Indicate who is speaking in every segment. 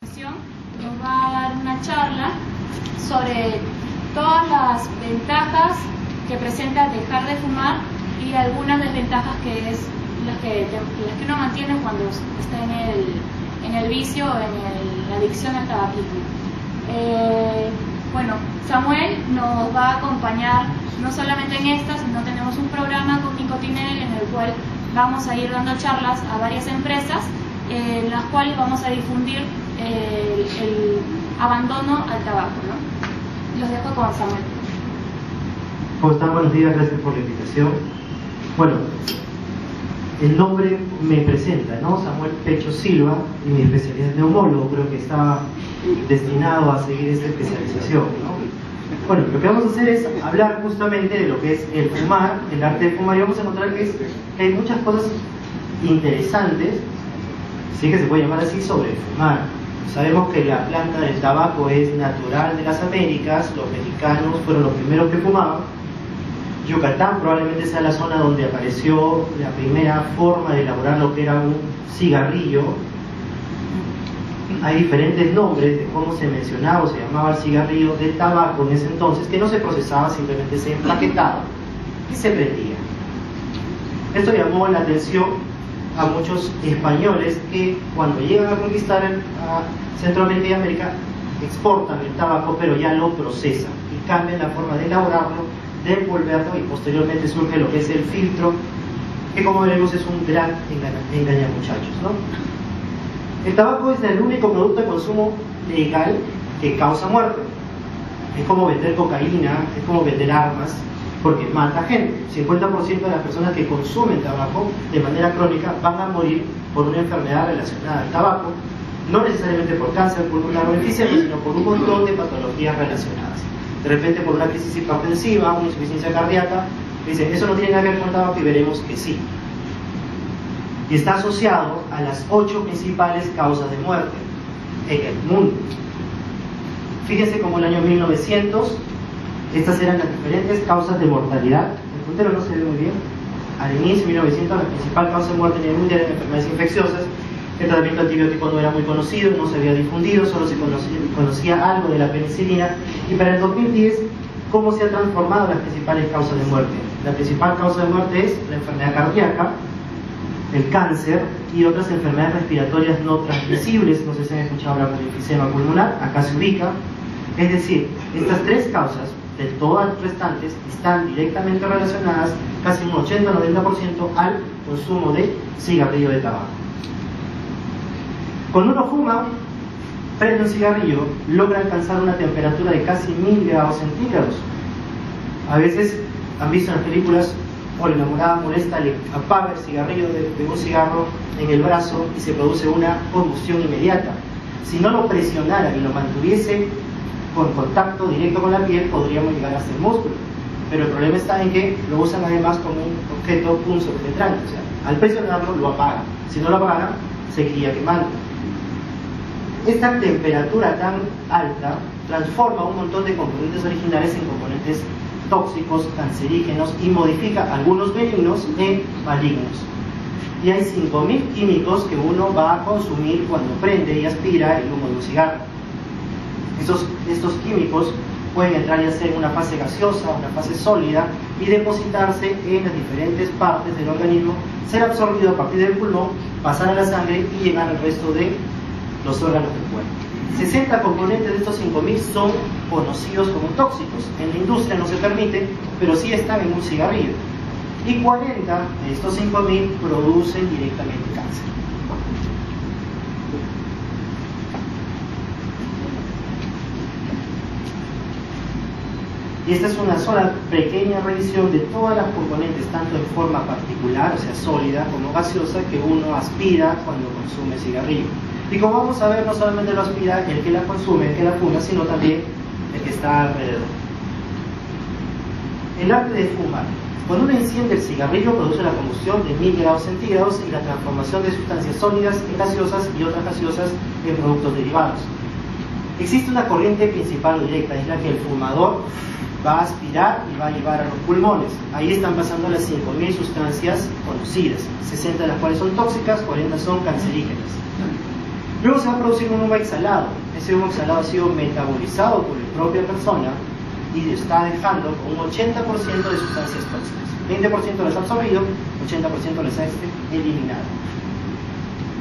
Speaker 1: Nos va a dar una charla sobre todas las ventajas que presenta dejar de fumar y algunas desventajas que es las que uno mantiene cuando está en el vicio o en la adicción al tabaquismo. Bueno, Samuel nos va a acompañar no solamente en esta, sino tenemos un programa con Nicotinel en el cual vamos a ir dando charlas a varias empresas en las cuales vamos a difundir el abandono al tabaco, ¿no? Los dejo con Samuel.
Speaker 2: ¿Cómo están? Buenos días, gracias por la invitación. Bueno, el nombre me presenta, ¿no? Samuel Pecho Silva, y mi especialidad es neumólogo, creo que estaba destinado a seguir esta especialización, ¿no? Bueno, lo que vamos a hacer es hablar justamente de lo que es el fumar, el arte de fumar, y vamos a encontrar que hay muchas cosas interesantes, sí que se puede llamar así, sobre fumar. Sabemos que la planta del tabaco es natural de las Américas, los mexicanos fueron los primeros que fumaban. Yucatán probablemente sea la zona donde apareció la primera forma de elaborar lo que era un cigarrillo. Hay diferentes nombres de cómo se mencionaba o se llamaba el cigarrillo de tabaco en ese entonces, que no se procesaba, simplemente se empaquetaba y se prendía. Esto llamó la atención a muchos españoles que cuando llegan a conquistar a Centroamérica y América exportan el tabaco, pero ya lo procesan y cambian la forma de elaborarlo, de envolverlo, y posteriormente surge lo que es el filtro, que como veremos es un gran engañamuchachos, ¿no? El tabaco es el único producto de consumo legal que causa muerte. Es como vender cocaína, es como vender armas, porque mata gente. 50% de las personas que consumen tabaco de manera crónica van a morir por una enfermedad relacionada al tabaco, no necesariamente por cáncer pulmonar o enfisema, sino por un montón de patologías relacionadas. De repente por una crisis hipertensiva, una insuficiencia cardíaca, dicen, eso no tiene nada que ver con el tabaco, y veremos que sí. Y está asociado a las 8 principales causas de muerte en el mundo. Fíjense como el año 1900, estas eran las diferentes causas de mortalidad. El puntero no se ve muy bien. Al inicio de 1900, la principal causa de muerte en el mundo eran enfermedades infecciosas. El tratamiento antibiótico no era muy conocido, no se había difundido, solo se conocía algo de la penicilina. Y para el 2010, ¿cómo se han transformado las principales causas de muerte? La principal causa de muerte es la enfermedad cardíaca, el cáncer y otras enfermedades respiratorias no transmisibles. No sé si han escuchado hablar del enfisema pulmonar, acá se ubica. Es decir, estas tres causas, de todas las restantes, están directamente relacionadas, casi un 80-90%, al consumo de cigarrillo de tabaco. Cuando uno fuma, prende un cigarrillo, logra alcanzar una temperatura de casi 1000 grados centígrados. A veces han visto en las películas, o la enamorada molesta le apaga el cigarrillo de un cigarro en el brazo y se produce una combustión inmediata. Si no lo presionara y lo mantuviese con contacto directo con la piel, podríamos llegar hasta el músculo. Pero el problema está en que lo usan además como un objeto punzopenetrante, o sea, al presionarlo lo apagan. Si no lo apagaran, seguiría quemando. Esta temperatura tan alta transforma un montón de componentes originales en componentes tóxicos, cancerígenos, y modifica algunos benignos en malignos. Y hay 5000 químicos que uno va a consumir cuando prende y aspira el humo de un cigarro. Estos químicos pueden entrar ya sea en una fase gaseosa, una fase sólida, y depositarse en las diferentes partes del organismo, ser absorbido a partir del pulmón, pasar a la sangre y llegar al resto de los órganos del cuerpo. 60 componentes de estos 5000 son conocidos como tóxicos. En la industria no se permite, pero sí están en un cigarrillo. Y 40 de estos 5000 producen directamente cáncer. Y esta es una sola pequeña revisión de todas las componentes, tanto en forma particular, o sea sólida, como gaseosa, que uno aspira cuando consume cigarrillo. Y como vamos a ver, no solamente lo aspira el que la consume, el que la fuma, sino también el que está alrededor. El arte de fumar. Cuando uno enciende el cigarrillo, produce la combustión de 1000 grados centígrados y la transformación de sustancias sólidas en gaseosas y otras gaseosas en productos derivados. Existe una corriente principal o directa, es la que el fumador va a aspirar y va a llevar a los pulmones. Ahí están pasando las 5000 sustancias conocidas, 60 de las cuales son tóxicas, 40 son cancerígenas. Luego se va a producir un humo exhalado. Ese humo exhalado ha sido metabolizado por la propia persona y está dejando un 80% de sustancias tóxicas. 20% las ha absorbido, 80% las ha eliminado.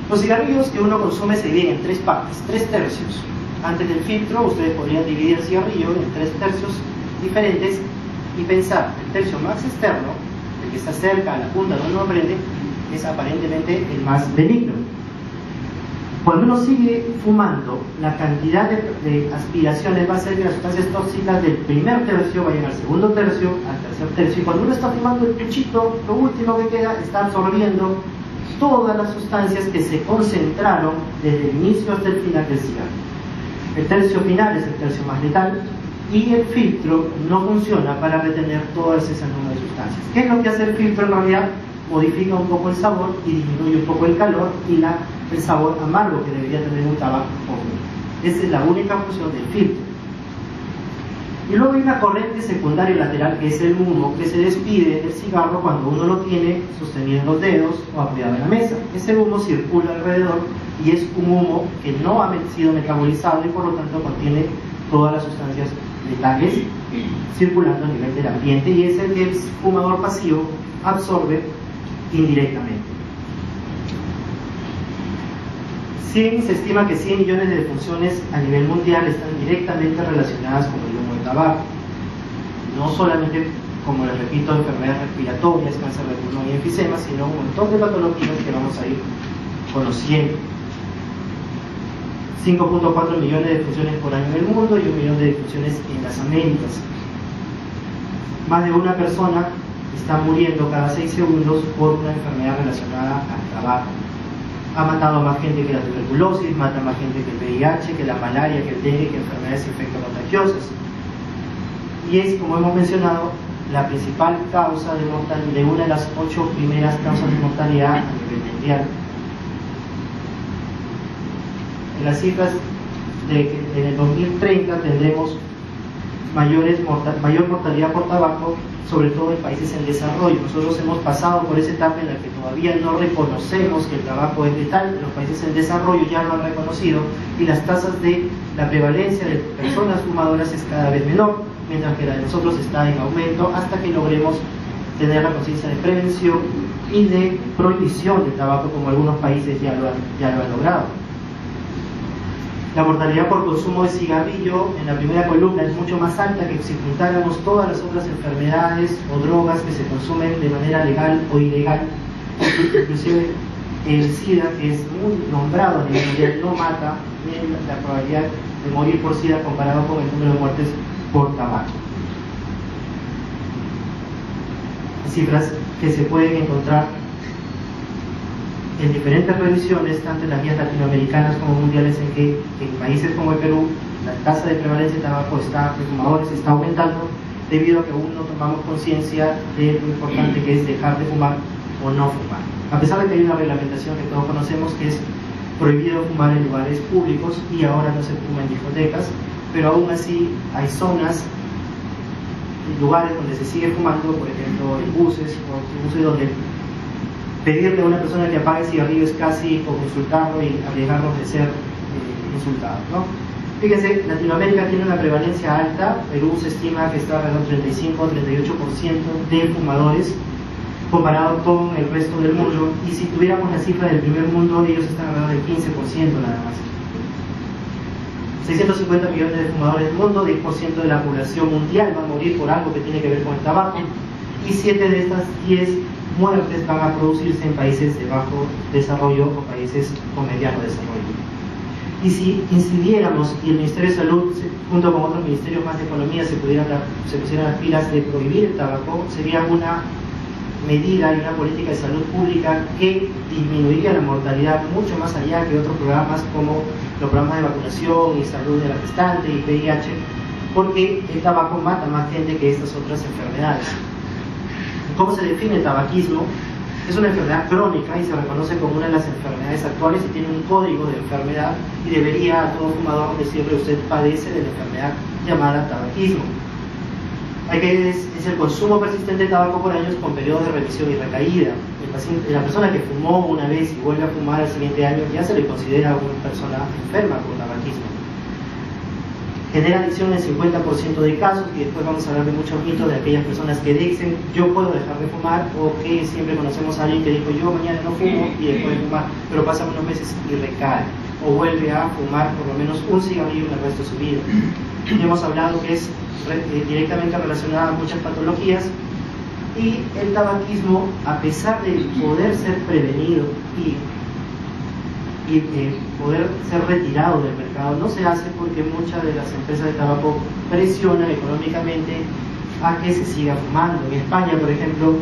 Speaker 2: Los cigarrillos que uno consume se dividen en 3 partes, 3 tercios. Antes del filtro, ustedes podrían dividir el cigarrillo en 3 tercios diferentes y pensar, el tercio más externo, el que está cerca a la punta donde uno prende, es aparentemente el más benigno. Cuando uno sigue fumando, la cantidad de aspiraciones va a ser que las sustancias tóxicas del primer tercio vayan al segundo tercio, al tercer tercio, y cuando uno está fumando el puchito, lo último que queda está absorbiendo todas las sustancias que se concentraron desde el inicio hasta el final del cigarro. El tercio final es el tercio más letal y el filtro no funciona para retener todas esas nuevas sustancias. ¿Qué es lo que hace el filtro en realidad? Modifica un poco el sabor y disminuye un poco el calor y el sabor amargo que debería tener un tabaco joven. Esa es la única función del filtro. Y luego hay una corriente secundaria lateral que es el humo que se despide del cigarro cuando uno lo tiene sostenido en los dedos o apoyado en la mesa. Ese humo circula alrededor y es un humo que no ha sido metabolizado y por lo tanto contiene todas las sustancias letales circulando a nivel del ambiente y es el que el fumador pasivo absorbe indirectamente. Se estima que 100 millones de defunciones a nivel mundial están directamente relacionadas con el humo de tabaco. No solamente, como les repito, enfermedades respiratorias, cáncer de pulmón y enfisema, sino un montón de patologías que vamos a ir conociendo. 5.4 millones de defunciones por año en el mundo y 1 millón de defunciones en las Américas. Más de una persona está muriendo cada 6 segundos por una enfermedad relacionada al tabaco. Ha matado a más gente que la tuberculosis, mata a más gente que el VIH, que la malaria, que el dengue, que enfermedades infectocontagiosas. Y es, como hemos mencionado, la principal causa de mortalidad, de una de las 8 primeras causas de mortalidad a nivel mundial. En las cifras de que en el 2030 tendremos mayor mortalidad por tabaco, sobre todo en países en desarrollo. Nosotros hemos pasado por esa etapa en la que todavía no reconocemos que el tabaco es letal. Los países en desarrollo ya lo han reconocido y las tasas de la prevalencia de personas fumadoras es cada vez menor, mientras que la de nosotros está en aumento hasta que logremos tener la conciencia de prevención y de prohibición del tabaco, como algunos países ya lo han logrado. La mortalidad por consumo de cigarrillo en la primera columna es mucho más alta que si juntáramos todas las otras enfermedades o drogas que se consumen de manera legal o ilegal. Inclusive el SIDA, que es muy nombrado a nivel mundial, no mata la probabilidad de morir por SIDA comparado con el número de muertes por tabaco. Cifras que se pueden encontrar en diferentes revisiones, tanto en las guías latinoamericanas como mundiales, en que en países como el Perú la tasa de prevalencia de tabaco de fumadores está aumentando debido a que aún no tomamos conciencia de lo importante que es dejar de fumar o no fumar. A pesar de que hay una reglamentación que todos conocemos que es prohibido fumar en lugares públicos y ahora no se fuma en discotecas, pero aún así hay zonas, lugares donde se sigue fumando, por ejemplo en buses o buses donde pedirle a una persona que apague el cigarrillo es casi como insultarlo y arriesgarnos de ser insultados, ¿no? Fíjense, Latinoamérica tiene una prevalencia alta. Perú se estima que está alrededor del 35 o 38% de fumadores comparado con el resto del mundo, y si tuviéramos la cifra del primer mundo, ellos están alrededor del 15% nada más. 650 millones de fumadores del mundo, 10% de la población mundial va a morir por algo que tiene que ver con el tabaco, y 7 de estas 10 muertes van a producirse en países de bajo desarrollo o países con mediano desarrollo. Y si incidiéramos y el Ministerio de Salud, junto con otros ministerios más de economía, se pusieran las pilas de prohibir el tabaco, sería una medida y una política de salud pública que disminuiría la mortalidad mucho más allá que otros programas como los programas de vacunación y salud de la gestante y VIH, porque el tabaco mata más gente que estas otras enfermedades. ¿Cómo se define el tabaquismo? Es una enfermedad crónica y se reconoce como una de las enfermedades actuales y tiene un código de enfermedad, y debería a todo fumador decirle: usted padece de la enfermedad llamada tabaquismo. Es el consumo persistente de tabaco por años con periodos de remisión y recaída. El la persona que fumó una vez y vuelve a fumar el siguiente año ya se le considera una persona enferma por tabaquismo. Genera adicción en 50% de casos, y después vamos a hablar de muchos mitos de aquellas personas que dicen yo puedo dejar de fumar, o que siempre conocemos a alguien que dijo yo mañana no fumo y después de fumar, pero pasan unos meses y recae, o vuelve a fumar por lo menos un cigarrillo en el resto de su vida. Y hemos hablado que es directamente relacionada a muchas patologías, y el tabaquismo, a pesar de poder ser prevenido y poder ser retirado del mercado, no se hace porque muchas de las empresas de tabaco presionan económicamente a que se siga fumando. En España, por ejemplo,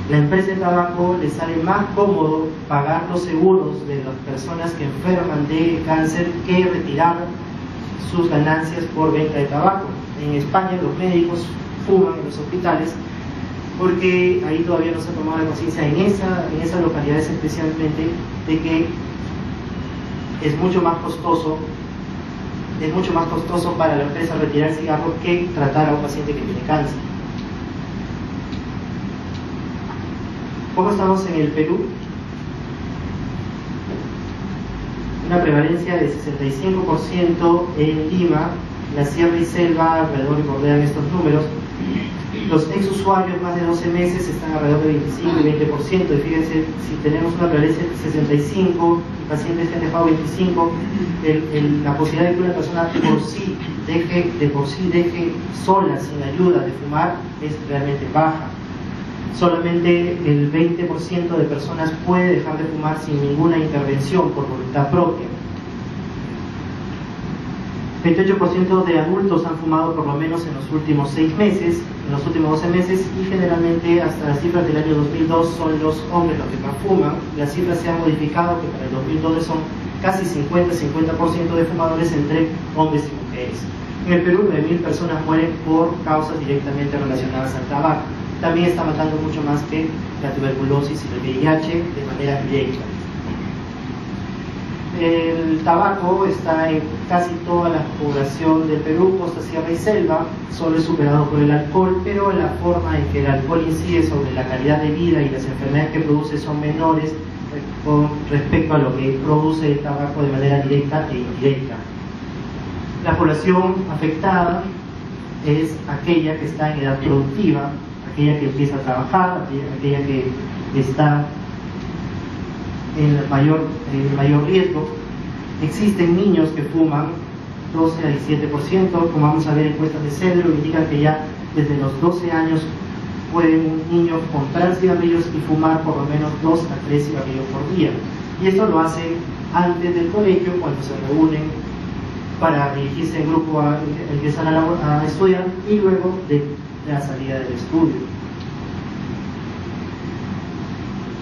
Speaker 2: la empresa de tabaco le sale más cómodo pagar los seguros de las personas que enferman de cáncer que retirar sus ganancias por venta de tabaco. En España los médicos fuman en los hospitales porque ahí todavía no se ha tomado la conciencia en esas localidades especialmente de que es mucho más costoso para la empresa retirar el cigarro que tratar a un paciente que tiene cáncer. ¿Cómo estamos en el Perú? Una prevalencia de 65% en Lima, la Sierra y Selva alrededor bordean estos números. Los ex-usuarios más de 12 meses están alrededor de 25 y 20%, y fíjense, si tenemos una prevalencia de 65 y pacientes que han dejado 25, la posibilidad de que una persona de por sí deje sola, sin ayuda, de fumar es realmente baja. Solamente el 20% de personas puede dejar de fumar sin ninguna intervención por voluntad propia. 28% de adultos han fumado por lo menos en los últimos 6 meses, en los últimos 12 meses, y generalmente hasta las cifras del año 2002 son los hombres los que más fuman. Las cifras se han modificado, que para el 2012 son casi 50% de fumadores entre hombres y mujeres. En el Perú, 9.000 personas mueren por causas directamente relacionadas al tabaco. También está matando mucho más que la tuberculosis y el VIH de manera directa. El tabaco está en casi toda la población del Perú, costa, sierra y selva, solo es superado por el alcohol, pero la forma en que el alcohol incide sobre la calidad de vida y las enfermedades que produce son menores con respecto a lo que produce el tabaco de manera directa e indirecta. La población afectada es aquella que está en edad productiva, aquella que empieza a trabajar, aquella que está en el mayor riesgo. Existen niños que fuman 12 al 17%, como vamos a ver en encuestas de Cedro, indican que ya desde los 12 años puede un niño comprar cigarrillos y fumar por lo menos 2 a 3 cigarrillos por día. Y esto lo hacen antes del colegio, cuando se reúnen para dirigirse en grupo a empezar a estudiar, y luego de la salida del estudio.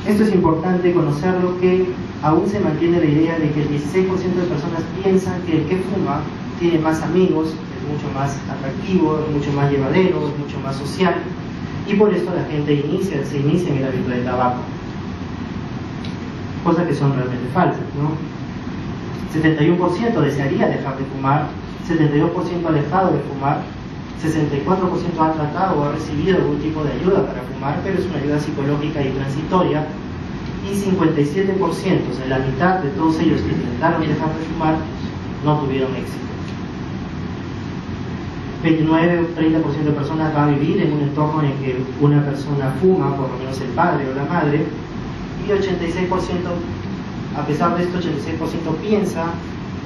Speaker 2: Esto es importante conocerlo, que aún se mantiene la idea de que el 16% de personas piensan que el que fuma tiene más amigos, es mucho más atractivo, es mucho más llevadero, es mucho más social, y por esto la gente se inicia en el hábito del tabaco. Cosas que son realmente falsas, ¿no? 71% desearía dejar de fumar, 72% ha dejado de fumar, 64% ha tratado o ha recibido algún tipo de ayuda para fumar, pero es una ayuda psicológica y transitoria, y 57%, o sea, la mitad de todos ellos que intentaron dejar de fumar, no tuvieron éxito. 29 o 30% de personas va a vivir en un entorno en que una persona fuma, por lo menos el padre o la madre, y 86%, a pesar de esto, 86% piensa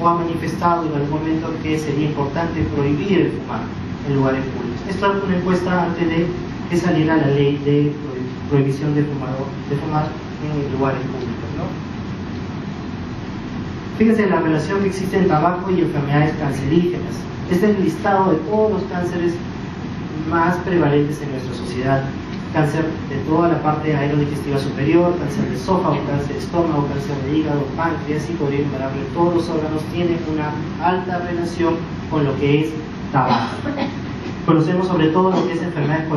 Speaker 2: o ha manifestado en algún momento que sería importante prohibir el fumar en lugares públicos. Esto es una encuesta antes de que saliera la ley de prohibición de fumar en lugares públicos, ¿no? Fíjense la relación que existe en tabaco y enfermedades cancerígenas. Este es el listado de todos los cánceres más prevalentes en nuestra sociedad. Cáncer de toda la parte aerodigestiva superior, cáncer de esófago, cáncer de estómago, cáncer de hígado, páncreas, y podría enumerarle. Todos los órganos tienen una alta relación con lo que es tabaco. Conocemos sobre todo lo que es enfermedades